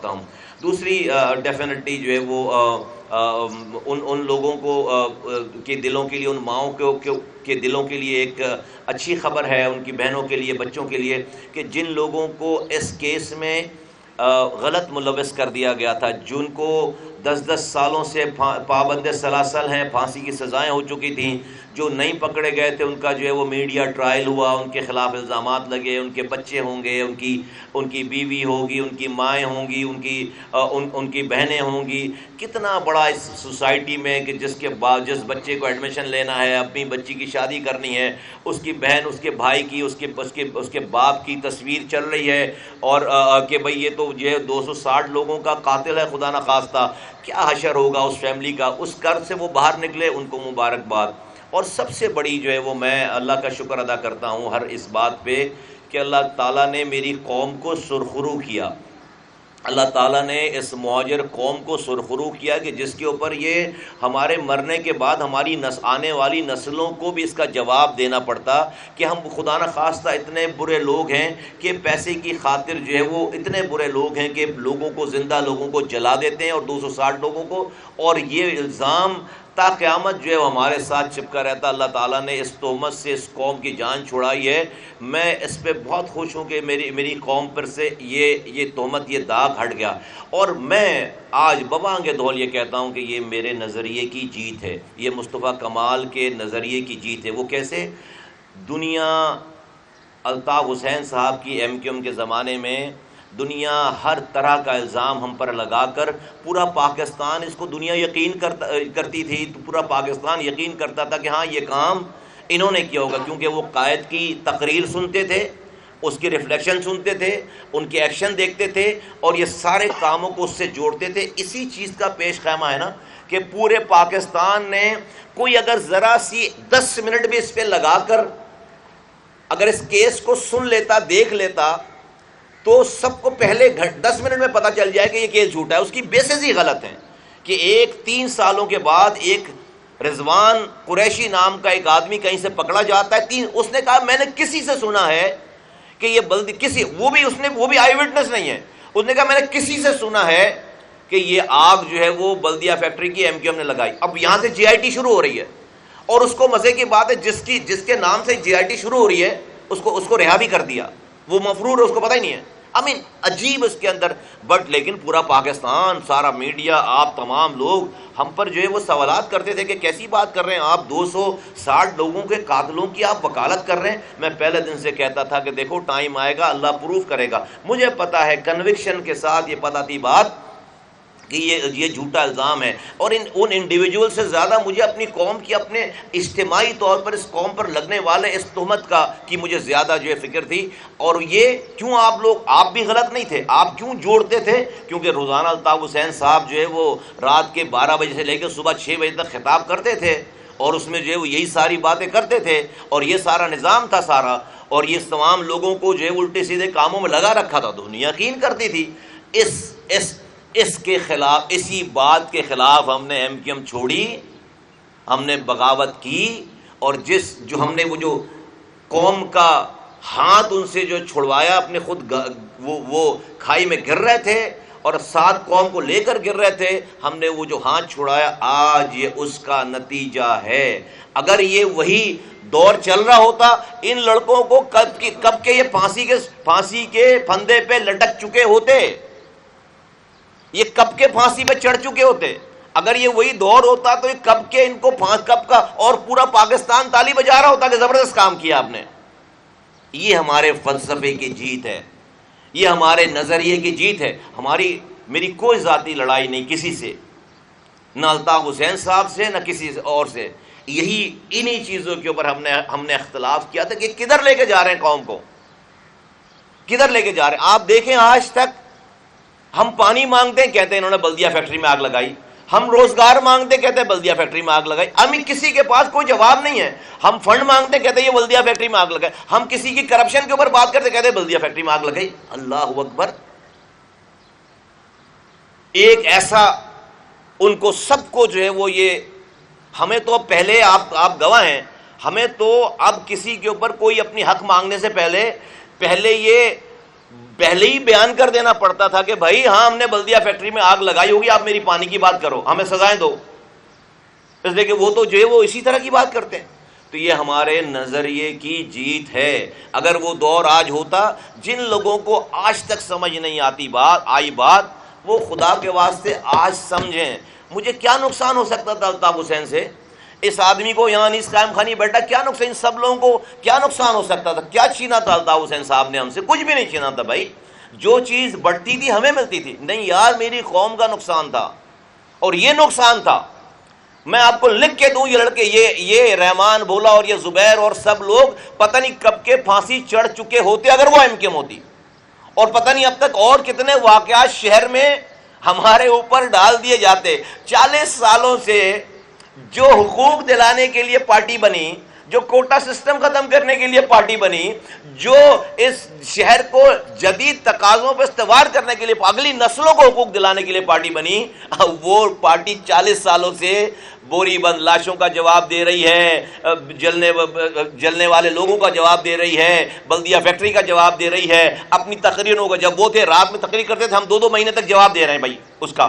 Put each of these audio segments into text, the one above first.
ہوں۔ دوسری ڈیفینیٹلی جو ہے وہ ان لوگوں کو کے دلوں کے لیے، ان ماؤں کے دلوں کے لیے ایک اچھی خبر ہے، ان کی بہنوں کے لیے، بچوں کے لیے، کہ جن لوگوں کو اس کیس میں غلط ملوث کر دیا گیا تھا، جن کو 10 سالوں سے پابند سلاسل ہیں، پھانسی کی سزائیں ہو چکی تھیں، جو نہیں پکڑے گئے تھے، ان کا جو ہے وہ میڈیا ٹرائل ہوا، ان کے خلاف الزامات لگے، ان کے بچے ہوں گے، ان کی بیوی ہوگی، ان کی مائیں ہوں گی، ان کی بہنیں ہوں گی۔ کتنا بڑا اس سوسائٹی میں کہ جس بچے کو ایڈمیشن لینا ہے، اپنی بچی کی شادی کرنی ہے، اس کی بہن، اس کے بھائی کی، اس کے باپ کی تصویر چل رہی ہے، اور کہ بھئی یہ تو یہ 260 لوگوں کا قاتل ہے خدا نخواستہ، کیا حشر ہوگا اس فیملی کا۔ اس قرض سے وہ باہر نکلے، ان کو مبارکباد۔ اور سب سے بڑی جو ہے وہ میں اللہ کا شکر ادا کرتا ہوں ہر اس بات پہ کہ اللہ تعالیٰ نے میری قوم کو سرخرو کیا، اللہ تعالیٰ نے اس مہاجر قوم کو سرخرو کیا کہ جس کے اوپر یہ ہمارے مرنے کے بعد ہماری آنے والی نسلوں کو بھی اس کا جواب دینا پڑتا کہ ہم خدا نخواستہ اتنے برے لوگ ہیں کہ پیسے کی خاطر جو ہے وہ اتنے برے لوگ ہیں کہ لوگوں کو، زندہ لوگوں کو جلا دیتے ہیں، اور 260 لوگوں کو، اور یہ الزام تا قیامت جو ہے وہ ہمارے ساتھ چپکا رہتا۔ اللہ تعالیٰ نے اس تہمت سے اس قوم کی جان چھڑائی ہے۔ میں اس پہ بہت خوش ہوں کہ میری قوم پر سے یہ تہمت، یہ داغ ہٹ گیا، اور میں آج ببانگ دھول یہ کہتا ہوں کہ یہ میرے نظریے کی جیت ہے، یہ مصطفیٰ کمال کے نظریے کی جیت ہے۔ وہ کیسے؟ دنیا الطاف حسین صاحب کی MQM کے زمانے میں دنیا ہر طرح کا الزام ہم پر لگا کر، پورا پاکستان اس کو دنیا یقین کرتی تھی، تو پورا پاکستان یقین کرتا تھا کہ ہاں یہ کام انہوں نے کیا ہوگا، کیونکہ وہ قائد کی تقریر سنتے تھے، اس کی ریفلیکشن سنتے تھے، ان کے ایکشن دیکھتے تھے، اور یہ سارے کاموں کو اس سے جوڑتے تھے۔ اسی چیز کا پیش خیمہ ہے نا کہ پورے پاکستان نے کوئی اگر ذرا سی 10 منٹ بھی اس پہ لگا کر اگر اس کیس کو سن لیتا، دیکھ لیتا، تو سب کو پہلے 10 منٹ میں پتہ چل جائے کہ یہ کیس جھوٹا ہے، اس کی بیسز ہی غلط ہیں۔ کہ 3 سالوں کے بعد ایک رضوان قریشی نام کا ایک آدمی کہیں سے پکڑا جاتا ہے، اس نے کہا میں نے کسی سے سنا ہے کہ یہ وہ بھی آئی وٹنس نہیں ہے، اس نے کہا میں نے کسی سے سنا ہے کہ یہ آگ جو ہے وہ بلدیہ فیکٹری کی MQM نے لگائی۔ اب یہاں سے GIT شروع ہو رہی ہے، اور اس کو مزے کی بات ہے جس کے نام سے GIT شروع ہو رہی ہے اس کو رہا بھی کر دیا، وہ مفرور ہے، اس کو پتہ ہی نہیں ہے۔ عجیب اس کے اندر، بٹ لیکن پورا پاکستان، سارا میڈیا، آپ تمام لوگ ہم پر جو ہے وہ سوالات کرتے تھے کہ کیسی بات کر رہے ہیں آپ، 260 لوگوں کے قاتلوں کی آپ وکالت کر رہے ہیں۔ میں پہلے دن سے کہتا تھا کہ دیکھو ٹائم آئے گا، اللہ پروف کرے گا۔ مجھے پتا ہے، کنوکشن کے ساتھ یہ پتہ تھی بات کہ یہ جھوٹا الزام ہے، اور ان انڈیویجول سے زیادہ مجھے اپنی قوم کی، اپنے اجتماعی طور پر اس قوم پر لگنے والے اس تہمت کی مجھے زیادہ جو ہے فکر تھی۔ اور یہ کیوں آپ بھی غلط نہیں تھے، آپ کیوں جوڑتے تھے؟ کیونکہ روزانہ الطاف حسین صاحب جو ہے وہ رات کے 12 بجے سے لے کے صبح 6 بجے تک خطاب کرتے تھے، اور اس میں جو ہے وہ یہی ساری باتیں کرتے تھے، اور یہ سارا نظام تھا سارا، اور یہ تمام لوگوں کو جو ہے الٹے سیدھے کاموں میں لگا رکھا تھا، دنیا یقین کرتی تھی۔ اس کے خلاف، اسی بات کے خلاف ہم نے MQM چھوڑی، ہم نے بغاوت کی، اور ہم نے جو قوم کا ہاتھ ان سے جو چھڑوایا، اپنے خود وہ کھائی میں گر رہے تھے اور 7 قوم کو لے کر گر رہے تھے، ہم نے وہ جو ہاتھ چھڑایا، آج یہ اس کا نتیجہ ہے۔ اگر یہ وہی دور چل رہا ہوتا، ان لڑکوں کو کب کے یہ پھانسی کے پھندے پہ لٹک چکے ہوتے، یہ کب کے پھانسی پہ چڑھ چکے ہوتے۔ اگر یہ وہی دور ہوتا تو یہ کب کے ان کو کب کا، اور پورا پاکستان تالی بجا رہا ہوتا کہ زبردست کام کیا آپ نے۔ یہ ہمارے فلسفے کی جیت ہے، یہ ہمارے نظریے کی جیت ہے۔ میری کوئی ذاتی لڑائی نہیں کسی سے، نہ الطاف حسین صاحب سے، نہ کسی اور سے۔ انہی چیزوں کے اوپر ہم نے اختلاف کیا تھا کہ کدھر لے کے جا رہے ہیں قوم کو، کدھر لے کے جا رہے ہیں۔ آپ دیکھیں آج تک ہم پانی مانگتے ہیں، کہتے ہیں انہوں نے بلدیہ فیکٹری میں آگ لگائی، ہم روزگار مانگتے کہتے ہیں بلدیہ فیکٹری میں آگ لگائی، ہمیں کسی کے پاس کوئی جواب نہیں ہے۔ ہم فنڈ مانگتے کہتے ہیں یہ بلدیہ فیکٹری میں آگ لگائی، ہم کسی کی کرپشن کے اوپر بات کرتے کہتے ہیں بلدیہ فیکٹری میں آگ لگائی۔ اللہ اکبر! ایک ایسا ان کو سب کو جو ہے وہ یہ، ہمیں تو پہلے آپ گواہ ہیں، ہمیں تو اب کسی کے اوپر کوئی اپنی حق مانگنے سے پہلے یہ پہلے ہی بیان کر دینا پڑتا تھا کہ بھائی ہاں ہم نے بلدیہ فیکٹری میں آگ لگائی ہوگی، آپ میری پانی کی بات کرو، ہمیں سزائیں دو، اس لیے کہ وہ تو جو ہے وہ اسی طرح کی بات کرتے ہیں۔ تو یہ ہمارے نظریے کی جیت ہے۔ اگر وہ دور آج ہوتا، جن لوگوں کو آج تک سمجھ نہیں آئی بات، وہ خدا کے واسطے آج سمجھیں۔ مجھے کیا نقصان ہو سکتا تھا الطاف حسین سے؟ اس آدمی کو یہاں اس قائم خانی بیٹھا، کیا نقصان، ان سب لوگوں کو کیا نقصان ہو سکتا تھا؟ کیا چھینا تھا الطاف حسین صاحب نے ہم سے؟ کچھ بھی نہیں چھینا تھا بھائی۔ جو چیز بڑھتی تھی ہمیں ملتی تھی۔ نہیں یار، میری قوم کا نقصان تھا، اور یہ نقصان تھا۔ میں آپ کو لکھ کے دوں، یہ لڑکے، یہ رحمان بولا اور یہ زبیر اور سب لوگ پتہ نہیں کب کے پھانسی چڑھ چکے ہوتے اگر وہ MKM ہوتی، اور پتہ نہیں اب تک اور کتنے واقعات شہر میں ہمارے اوپر ڈال دیے جاتے۔ 40 سالوں سے جو حقوق دلانے کے لیے پارٹی بنی، جو کوٹا سسٹم ختم کرنے کے لیے پارٹی بنی، جو اس شہر کو جدید تقاضوں پر استوار کرنے کے لیے، اگلی نسلوں کو حقوق دلانے کے لیے پارٹی بنی، وہ پارٹی 40 سالوں سے بوری بند لاشوں کا جواب دے رہی ہے، جلنے والے لوگوں کا جواب دے رہی ہے، بلدیہ فیکٹری کا جواب دے رہی ہے، اپنی تقریروں کا، جب وہ تھے رات میں تقریر کرتے تھے، ہم 2 مہینے تک جواب دے رہے ہیں بھائی، اس کا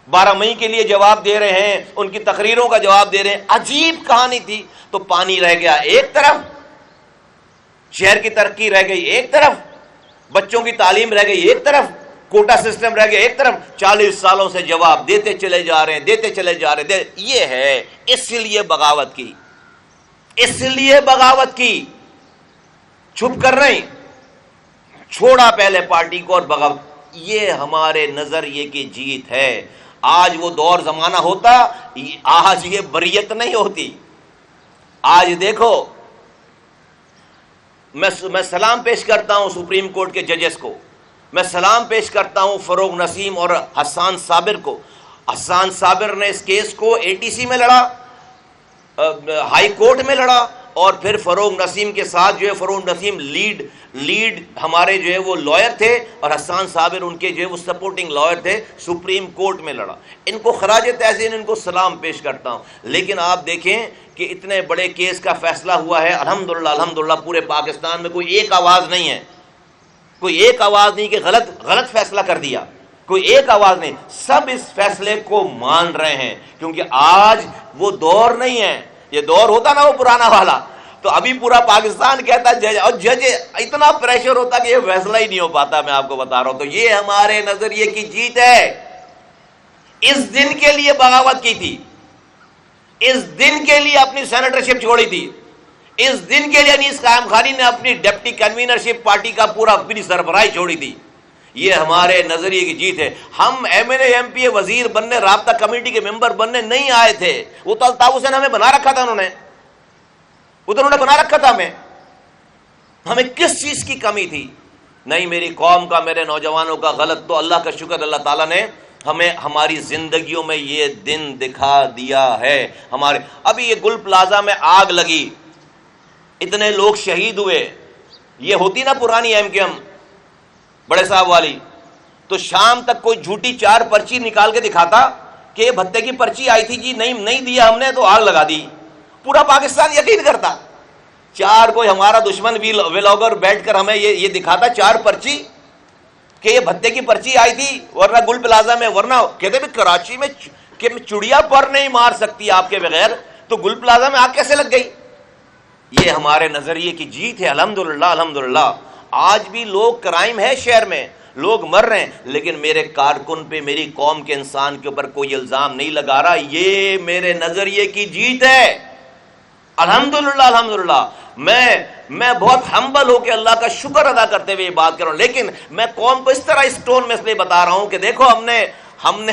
12 مئی کے لیے جواب دے رہے ہیں، ان کی تقریروں کا جواب دے رہے ہیں۔ عجیب کہانی تھی۔ تو پانی رہ گیا ایک طرف، شہر کی ترقی رہ گئی ایک طرف، بچوں کی تعلیم رہ گئی ایک طرف، کوٹا سسٹم رہ گیا ایک طرف۔ 40 سالوں سے جواب دیتے چلے جا رہے ہیں، دیتے چلے جا رہے ہیں۔ یہ ہے، اس لیے بغاوت کی، اس لیے بغاوت کی، چھپ کر نہیں، چھوڑا پہلے پارٹی کو اور بغاوت۔ یہ ہمارے نظریے کی جیت ہے۔ آج وہ دور زمانہ ہوتا، آج یہ بریت نہیں ہوتی۔ آج دیکھو، میں سلام پیش کرتا ہوں سپریم کورٹ کے ججز کو، میں سلام پیش کرتا ہوں فروغ نسیم اور حسان صابر کو۔ حسان صابر نے اس کیس کو ATC میں لڑا، ہائی کورٹ میں لڑا، اور پھر فروغ نسیم کے ساتھ جو ہے، فروغ نسیم لیڈ ہمارے جو ہے وہ لائر تھے، اور حسان صابر ان کے جو ہے وہ سپورٹنگ لائر تھے، سپریم کورٹ میں لڑا۔ ان کو خراج تحسین، ان کو سلام پیش کرتا ہوں۔ لیکن آپ دیکھیں کہ اتنے بڑے کیس کا فیصلہ ہوا ہے، الحمدللہ پورے پاکستان میں کوئی ایک آواز نہیں ہے، کوئی ایک آواز نہیں کہ غلط فیصلہ کر دیا، کوئی ایک آواز نہیں، سب اس فیصلے کو مان رہے ہیں، کیونکہ آج وہ دور نہیں ہے۔ یہ دور ہوتا نا وہ پرانا والا، تو ابھی پورا پاکستان کہتا ہے جج، اور جج اتنا پریشر ہوتا کہ یہ فیصلہ ہی نہیں ہو پاتا۔ میں آپ کو بتا رہا ہوں، تو یہ ہمارے نظریے کی جیت ہے۔ اس دن کے لیے بغاوت کی تھی، اس دن کے لیے اپنی سینیٹرشپ چھوڑی تھی، اس دن کے لیے انیس قائم خانی نے اپنی ڈپٹی کنوینرشپ پارٹی کا پورا اپنی سربراہی چھوڑی تھی۔ یہ ہمارے نظریے کی جیت ہے۔ ہم MLA MP وزیر بننے، رابطہ کمیٹی کے ممبر بننے نہیں آئے تھے، وہ تو الطاف حسین ہمیں بنا رکھا تھا، انہوں نے بنا رکھا تھا ہمیں کس چیز کی کمی تھی؟ نہیں، میری قوم کا، میرے نوجوانوں کا غلط، تو اللہ کا شکر، اللہ تعالیٰ نے ہمیں ہماری زندگیوں میں یہ دن دکھا دیا ہے۔ ہمارے ابھی یہ گل پلازا میں آگ لگی، اتنے لوگ شہید ہوئے، یہ ہوتی نا پرانی MKM بڑے صاحب والی، تو شام تک کوئی جھوٹی 4 پرچی نکال کے دکھاتا کہ یہ بھتے کی پرچی آئی تھی جی، نہیں دیا ہم نے تو آگ لگا دی۔ پورا پاکستان یقین کرتا، 4 کوئی ہمارا دشمن ویلاگر بیٹھ کر ہمیں یہ دکھاتا 4 پرچی کہ یہ بھتے کی پرچی آئی تھی، ورنہ گل پلازا میں، ورنہ کہتے بھی کراچی میں کہ چڑیا پر نہیں مار سکتی آپ کے بغیر، تو گل پلازا میں آگ کیسے لگ گئی؟ یہ ہمارے نظریے کی جیت ہے۔ الحمدللہ آج بھی لوگ، کرائم ہے شہر میں، لوگ مر رہے ہیں، لیکن میرے کارکن پہ، میری قوم کے انسان کے اوپر کوئی الزام نہیں لگا رہا۔ یہ میرے نظریے کی جیت ہے۔ الحمدللہ میں بہت ہمبل ہو کے اللہ کا شکر ادا کرتے ہوئے یہ بات کر رہا ہوں، لیکن میں قوم کو اس طرح اس ٹون میں اس لیے بتا رہا ہوں کہ دیکھو، ہم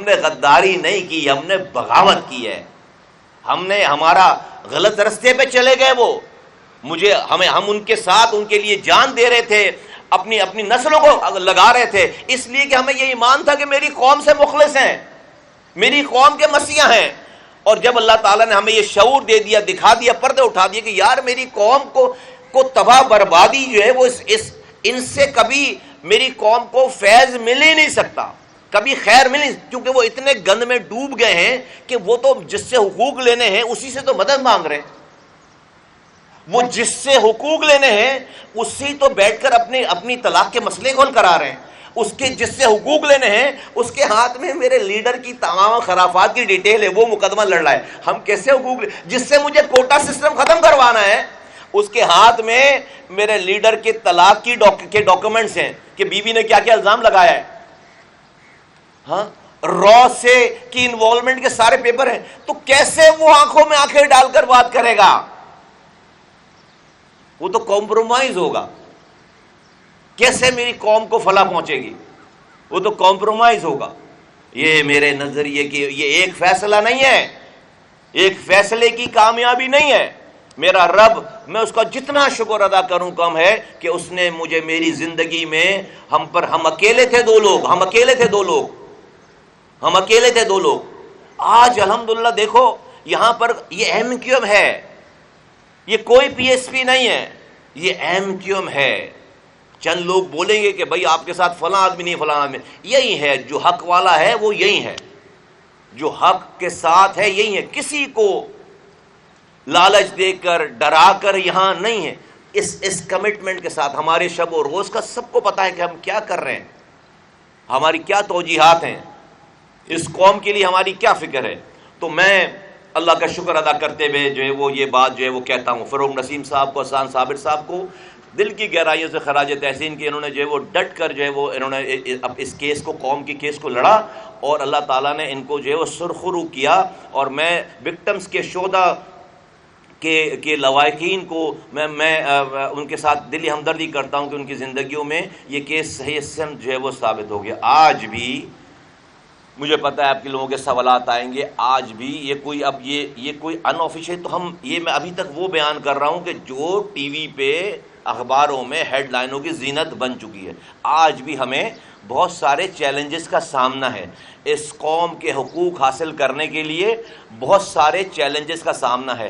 نے غداری نہیں کی، ہم نے بغاوت کی ہے۔ ہمارا غلط رستے پہ چلے گئے وہ، ہم ان کے ساتھ، ان کے لیے جان دے رہے تھے، اپنی نسلوں کو لگا رہے تھے، اس لیے کہ ہمیں یہ ایمان تھا کہ میری قوم سے مخلص ہیں، میری قوم کے مسیح ہیں۔ اور جب اللہ تعالیٰ نے ہمیں یہ شعور دے دیا، دکھا دیا، پردے اٹھا دیے کہ یار میری قوم کو تباہ بربادی جو ہے وہ ان سے کبھی میری قوم کو فیض مل ہی نہیں سکتا، کبھی خیر مل نہیں، کیونکہ وہ اتنے گند میں ڈوب گئے ہیں کہ وہ تو جس سے حقوق لینے ہیں اسی سے تو مدد مانگ رہے ہیں۔ وہ جس سے حقوق لینے ہیں اسی تو بیٹھ کر اپنی طلاق کے مسئلے کون کرا رہے ہیں، اس کے جس سے حقوق لینے ہیں اس کے ہاتھ میں میرے لیڈر کی تمام خرافات کی ڈیٹیل ہے، وہ مقدمہ لڑ رہا ہے۔ ہم کیسے حقوق جس سے مجھے کوٹا سسٹم ختم کروانا ہے اس کے ہاتھ میں میرے لیڈر کے طلاق کی ڈاکومنٹس ہیں کہ بیوی نے کیا کیا الزام لگایا ہے، ہاں را سے کی انوالومنٹ کے سارے پیپر ہیں، تو کیسے وہ آنکھوں میں آنکھیں ڈال کر بات کرے گا؟ وہ تو کمپرومائز ہوگا۔ کیسے میری قوم کو فلاح پہنچے گی؟ وہ تو کمپرومائز ہوگا۔ یہ میرے نظریے کی یہ ایک فیصلہ نہیں ہے، ایک فیصلے کی کامیابی نہیں ہے۔ میرا رب، میں اس کا جتنا شکر ادا کروں کم ہے کہ اس نے مجھے میری زندگی میں ہم اکیلے تھے دو لوگ، آج الحمدللہ دیکھو یہاں پر یہ ایم کیو ایم ہے، یہ کوئی پی ایس پی نہیں ہے، یہ ایم کیو ایم ہے۔ چند لوگ بولیں گے کہ بھائی آپ کے ساتھ فلاں آدمی نہیں، فلاں آدمی، یہی ہے جو حق والا ہے، وہ یہی ہے جو حق کے ساتھ ہے، یہی ہے۔ کسی کو لالچ دے کر ڈرا کر یہاں نہیں ہے، اس کمٹمنٹ کے ساتھ ہمارے شب و روز کا سب کو پتا ہے کہ ہم کیا کر رہے ہیں، ہماری کیا توجیہات ہیں، اس قوم کے لیے ہماری کیا فکر ہے۔ تو میں اللہ کا شکر ادا کرتے ہوئے جو ہے وہ یہ بات جو ہے وہ کہتا ہوں، فروغ نسیم صاحب کو، احسان صابر صاحب کو دل کی گہرائیوں سے خراج تحسین کہ انہوں نے جو ہے وہ ڈٹ کر جو ہے وہ انہوں نے اب اس کیس کو، قوم کی کیس کو لڑا، اور اللہ تعالیٰ نے ان کو جو ہے وہ سرخرو کیا۔ اور میں وکٹمز کے شہداء کے لواحقین کو میں ان کے ساتھ دلی ہمدردی کرتا ہوں کہ ان کی زندگیوں میں یہ کیس صحیح سمت جو ہے وہ ثابت ہو گیا۔ آج بھی مجھے پتہ ہے آپ کے لوگوں کے سوالات آئیں گے، آج بھی یہ کوئی ان آفیشیل، تو میں ابھی تک وہ بیان کر رہا ہوں کہ جو ٹی وی پہ اخباروں میں ہیڈ لائنوں کی زینت بن چکی ہے۔ آج بھی ہمیں بہت سارے چیلنجز کا سامنا ہے، اس قوم کے حقوق حاصل کرنے کے لیے بہت سارے چیلنجز کا سامنا ہے۔